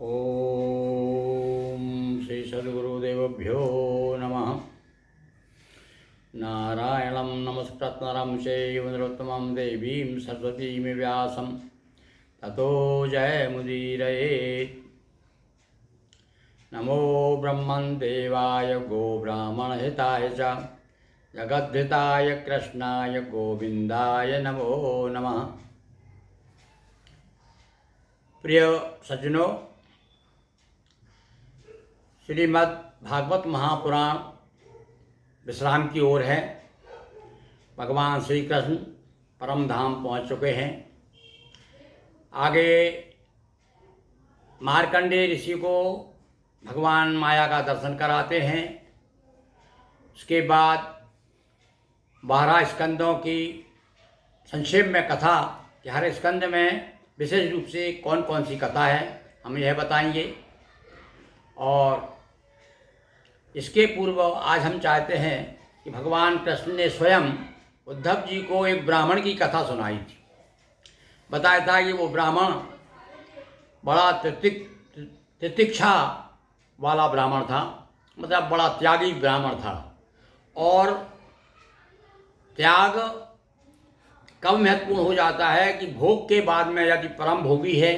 ओम श्री सद्गुरुदेवभ्यो नमः। नारायणं नमस्कृत्य नरं चैव नरोत्तमं देवीं सरस्वतीं व्यासं ततो जयमुदीरयेत्। नमो ब्रह्मन् देवाय गो ब्राह्मणहिताय च जगद्धिताय कृष्णाय गोविंदाय नमो नमः। प्रिय सज्जनों, श्रीमद् भागवत महापुराण विश्राम की ओर है। भगवान श्री कृष्ण परम धाम पहुँच चुके हैं। आगे मार्कंडेय ऋषि को भगवान माया का दर्शन कराते हैं। उसके बाद 12 स्कंदों की संक्षेप में कथा कि हर स्कंद में विशेष रूप से कौन कौन सी कथा है हम यह बताएंगे। और इसके पूर्व आज हम चाहते हैं कि भगवान कृष्ण ने स्वयं उद्धव जी को एक ब्राह्मण की कथा सुनाई थी। बताया था कि वो ब्राह्मण बड़ा तितिक्षा वाला ब्राह्मण था, मतलब बड़ा त्यागी ब्राह्मण था। और त्याग कब महत्वपूर्ण हो जाता है कि भोग के बाद में यदि परम भोगी है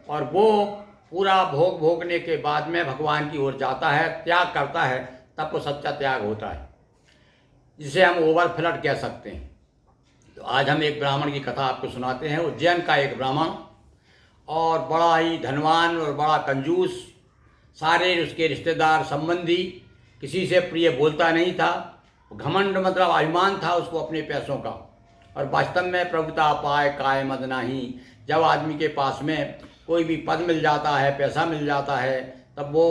और वो पूरा भोग भोगने के बाद में भगवान की ओर जाता है, त्याग करता है, तब वो सच्चा त्याग होता है, जिसे हम ओवरफ्लड कह सकते हैं। तो आज हम एक ब्राह्मण की कथा आपको सुनाते हैं। उज्जैन का एक ब्राह्मण और बड़ा ही धनवान और बड़ा कंजूस, सारे उसके रिश्तेदार संबंधी किसी से प्रिय बोलता नहीं था। घमंड मतलब अभिमान था उसको अपने पैसों का। और वास्तव में प्रभुता पाए काय मद नाही। जब आदमी के पास में कोई भी पद मिल जाता है, पैसा मिल जाता है, तब वो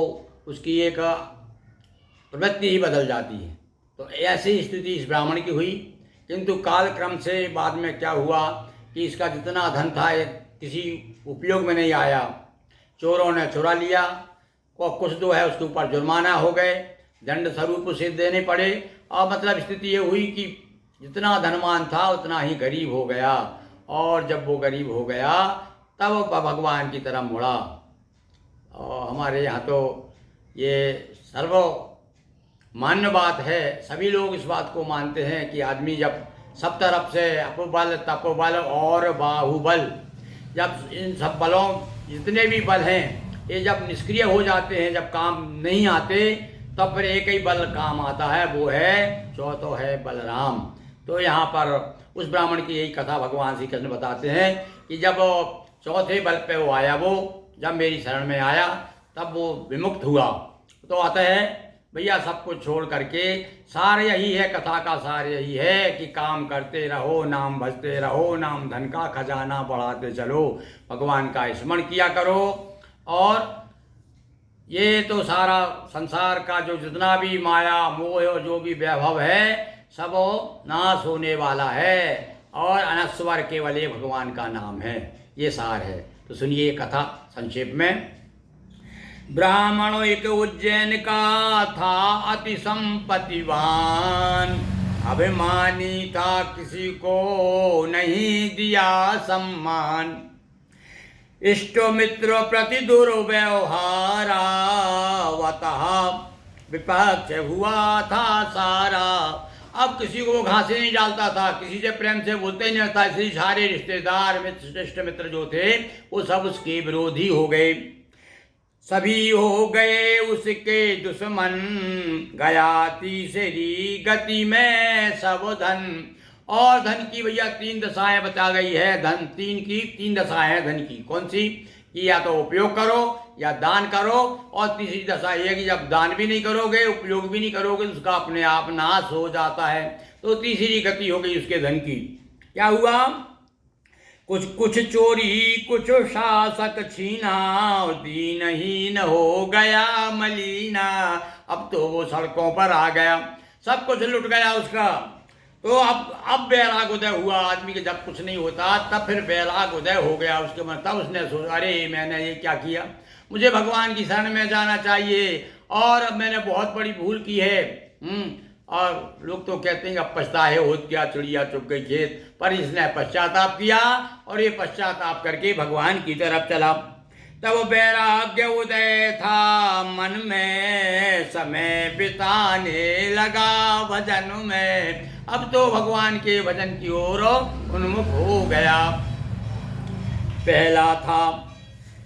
उसकी एक प्रवृत्ति ही बदल जाती है। तो ऐसी स्थिति इस ब्राह्मण की हुई। किंतु कालक्रम से बाद में क्या हुआ कि इसका जितना धन था ये किसी उपयोग में नहीं आया। चोरों ने चुरा लिया और कुछ जो है उसके ऊपर जुर्माना हो गए, दंड स्वरूप उसे देने पड़े। और मतलब स्थिति ये हुई कि जितना धनवान था उतना ही गरीब हो गया। और जब वो गरीब हो गया तब वो भगवान की तरफ मुड़ा। और हमारे यहाँ तो ये सर्वमान्य बात है, सभी लोग इस बात को मानते हैं कि आदमी जब सब तरफ से अपबल तपोबल और बाहुबल, जब इन सब बलों जितने भी बल हैं ये जब निष्क्रिय हो जाते हैं, जब काम नहीं आते, तब फिर एक ही बल काम आता है, वो है चौथो है बलराम। तो यहाँ पर उस ब्राह्मण की यही कथा भगवान श्री कृष्ण बताते हैं कि जब चौथे बल पे वो आया, वो जब मेरी शरण में आया तब वो विमुक्त हुआ। तो अतः भैया सब कुछ छोड़ करके सार यही है, कथा का सार यही है कि काम करते रहो, नाम भजते रहो, नाम धन का खजाना बढ़ाते चलो, भगवान का स्मरण किया करो। और ये तो सारा संसार का जो जितना भी माया मोह और जो भी वैभव है सब नाश होने वाला है, और अनस्वर केवल एक भगवान का नाम है। ये सार है। तो सुनिए कथा संक्षेप में। ब्राह्मण एक उज्जैन का था अति संपत्तिवान, अभिमानी था किसी को नहीं दिया सम्मान। इष्ट मित्र प्रति दुर्व्यवहारा, वतः विपक्ष हुआ था सारा। अब किसी को वो घासे नहीं डालता था, किसी से प्रेम से बोलते नहीं था, इसलिए सारे रिश्तेदार मित्र इष्ट मित्र जो थे वो सब उसके विरोधी हो गए। सभी हो गए उसके दुश्मन, गया तीसरी गति में सब धन। और धन की भैया 3 दशाएं बता गई है। धन तीन दशाएं हैं धन की। कौन सी? कि या तो उपयोग करो या दान करो, और तीसरी दशा ये है कि जब दान भी नहीं करोगे, उपयोग भी नहीं करोगे, तो उसका अपने आप नाश हो जाता है। तो तीसरी गति हो गई उसके धन की। क्या हुआ? कुछ कुछ चोरी कुछ शासक छीना, दीनहीन हो गया मलीना। अब तो वो सड़कों पर आ गया, सब कुछ लुट गया उसका। तो अब वैराग उदय हुआ आदमी के। जब कुछ नहीं होता तब फिर वैराग उदय हो गया उसके मन। तब उसने सोचा, अरे मैंने ये क्या किया, मुझे भगवान की शरण में जाना चाहिए, और अब मैंने बहुत बड़ी भूल की है। और लोग तो कहते हैं अब पछताए होत क्या, चिड़िया चुग गई खेत। पर इसने पश्चाताप किया और ये पश्चाताप करके भगवान की तरफ चला। तब वैराग्य उदय था मन में, समय बिताने लगा भजन में। अब तो भगवान के भजन की ओर उन्मुख हो गया।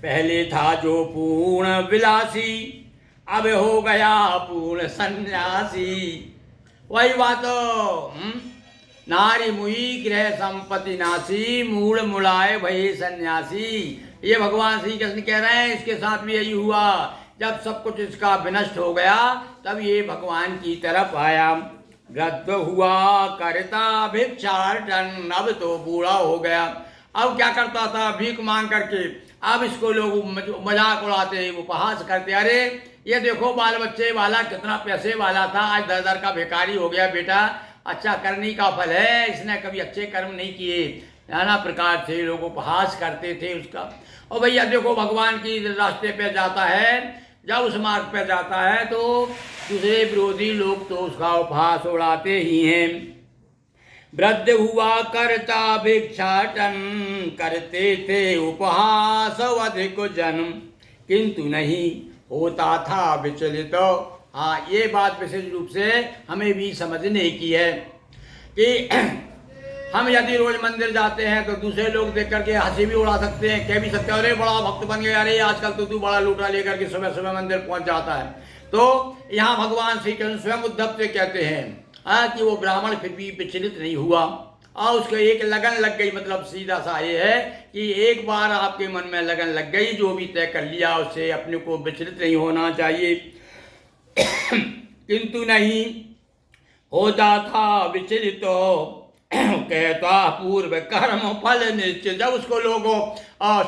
पहले था जो पूर्ण विलासी, अब हो गया पूर्ण सन्यासी। वही बात नारी मुई गृह संपत्ति नासी, मूल मुलाय भई सन्यासी। ये भगवान श्री कृष्ण कह रहे हैं, इसके साथ भी यही हुआ। जब सब कुछ इसका विनष्ट हो गया तब ये भगवान की तरफ आया। वृद्ध हुआ करता भिक्षाटन, अब तो बूढ़ा हो गया। अब क्या करता था? भीख मांग करके। अब इसको लोग मजाक उड़ाते, उपहास करते, अरे ये देखो बाल बच्चे वाला कितना पैसे वाला था, आज दर दर का भिखारी हो गया। बेटा अच्छा करने का फल है, इसने कभी अच्छे कर्म नहीं किए। नाना प्रकार से लोग उपहास करते थे उसका। और भैया देखो भगवान की रास्ते पे जाता है, जब उस मार्ग पे जाता है तो दूसरे विरोधी लोग तो उसका उपहास उड़ाते ही हैं। वृद्ध हुआ करता भिक्षाटन, करते थे उपहास अधिक जन, किंतु नहीं होता था विचलित। हाँ, ये बात विशेष रूप से हमें भी समझने की है कि हम यदि रोज मंदिर जाते हैं तो दूसरे लोग देख करके हंसी भी उड़ा सकते हैं, कह भी सकते हैं अरे बड़ा भक्त बन गया, अरे आजकल तो तू बड़ा लूटा लेकर के सुबह सुबह मंदिर पहुंच जाता है। तो यहाँ भगवान श्री कृष्ण स्वयं उद्धव से कहते हैं कि वो ब्राह्मण फिर भी विचलित नहीं हुआ और उसको एक लगन लग गई। मतलब सीधा सा ये है कि एक बार आपके मन में लगन लग गई, जो भी तय कर लिया उससे अपने को विचलित नहीं होना चाहिए। किंतु नहीं होता था विचलित, कहता पूर्व कर्म फल निश्चित। जब उसको लोग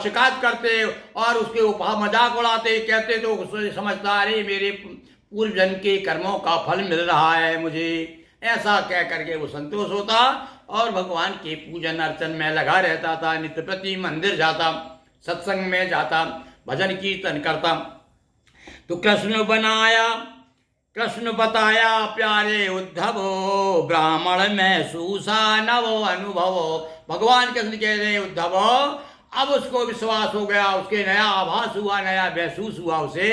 शिकायत करते और उसके मजाक उड़ाते, कहते तो समझता अरे मेरे पूर्व जन्म के कर्मों का फल मिल रहा है मुझे, ऐसा कह करके वो संतोष होता और भगवान के पूजन अर्चन में लगा रहता था। नित्य प्रति मंदिर जाता, सत्संग में जाता, भजन कीर्तन करता। तो कृष्ण बताया प्यारे उद्धव, ब्राह्मण में सूसा नव अनुभव। भगवान कृष्ण कह रहे उद्धव, अब उसको विश्वास हो गया, उसके नया आभास हुआ, नया महसूस हुआ उसे,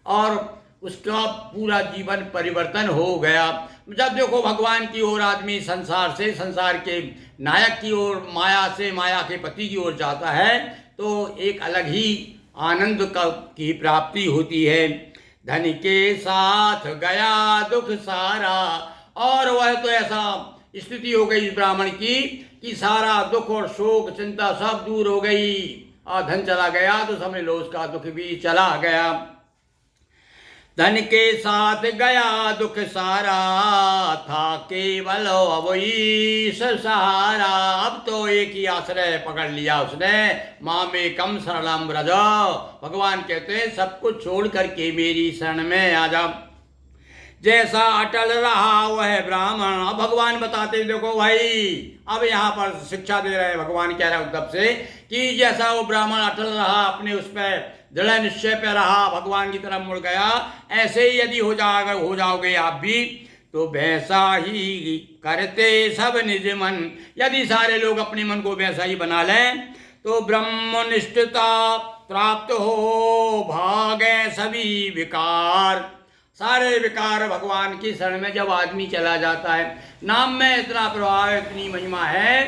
और उसका पूरा जीवन परिवर्तन हो गया। जब देखो भगवान की ओर आदमी संसार से, संसार के नायक की ओर, माया से माया के पति की ओर जाता है तो एक अलग ही आनंद की प्राप्ति होती है। धन के साथ गया दुख सारा, और वह तो ऐसा स्थिति हो गई इस ब्राह्मण की कि सारा दुख और शोक चिंता सब दूर हो गई, और धन चला गया तो समझ लो उसका दुख भी चला गया। धन के साथ गया दुख सारा, था केवल अब ईश सहारा। अब तो एक ही आश्रय पकड़ लिया उसने, माँ में कम शरणम ब्रज। भगवान कहते हैं सब कुछ छोड़ करके मेरी शरण में आ जा। जैसा अटल रहा वह ब्राह्मण। अब भगवान बताते देखो भाई, अब यहाँ पर शिक्षा दे रहे भगवान, कह रहे उद्धव से कि जैसा वो ब्राह्मण अटल रहा, अपने उस पर दृढ़ निश्चय पे रहा, भगवान की तरफ मुड़ गया, ऐसे ही यदि हो जाओगे आप भी तो वैसा ही करते सब निज मन। यदि सारे लोग अपने मन को वैसा ही बना लें तो ब्रह्मनिष्ठता प्राप्त हो, भागे सभी विकार। सारे विकार भगवान की शरण में जब आदमी चला जाता है, नाम में इतना प्रभाव, इतनी महिमा है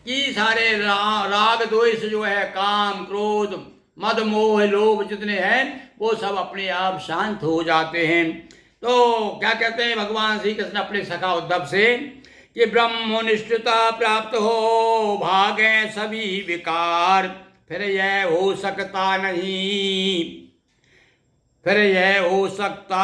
कि सारे राग द्वेष जो है, काम क्रोध मद मोह लोभ जितने हैं वो सब अपने आप शांत हो जाते हैं। तो क्या कहते हैं भगवान श्री कृष्ण अपने सखा उद्धव से कि ब्रह्मनिष्ठता प्राप्त हो, भागे सभी विकार, फिर यह हो सकता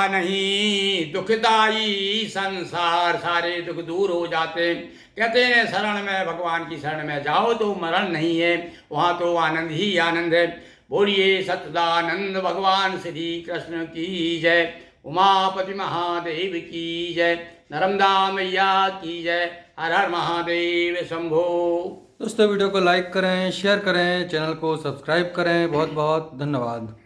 नहीं दुखदाई संसार। सारे दुख दूर हो जाते। कहते हैं शरण में, भगवान की शरण में जाओ तो मरण नहीं है, वहाँ तो आनंद ही आनंद है। बोलिए सच्चिदानंद भगवान श्री कृष्ण की जय, उमापति महादेव की जय, नर्मदा मैया की जय, हर हर महादेव शंभो। दोस्तों वीडियो को लाइक करें, शेयर करें, चैनल को सब्सक्राइब करें। बहुत बहुत धन्यवाद।